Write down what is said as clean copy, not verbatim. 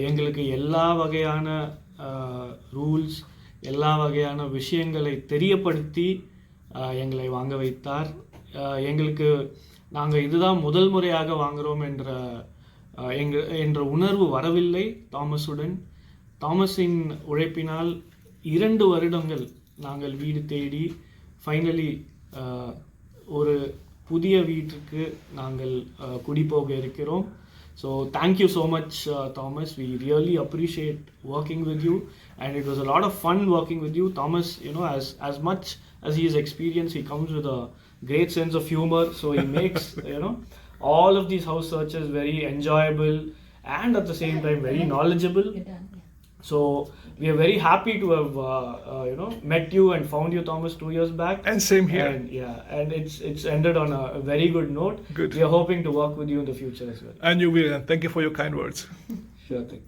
எங்களுக்கு எல்லா வகையான ரூல்ஸ், எல்லா வகையான விஷயங்களை தெரியப்படுத்தி எங்களை வாங்க வைத்தார். எங்களுக்கு நாங்கள் இதுதான் முதல் முறையாக வாங்குகிறோம் என்ற உணர்வு வரவில்லை. தாமஸின் உழைப்பினால் 2 வருடங்கள் நாங்கள் வீடு தேடி ஃபைனலி ஒரு புதிய வீட்டுக்கு நாங்கள் குடிபோக இருக்கிறோம். So thank you so much, Thomas. We really appreciate working with you, and it was a lot of fun working with you. Thomas, as much as he is experienced, he comes with a great sense of humor. So he makes all of these house searches very enjoyable and at the same time very knowledgeable. So we are very happy to have met you and found you, Thomas, 2 years back. And same here. And it's ended on a very good note. Good. We are hoping to work with you in the future as well. And you will. And thank you for your kind words. Sure thing.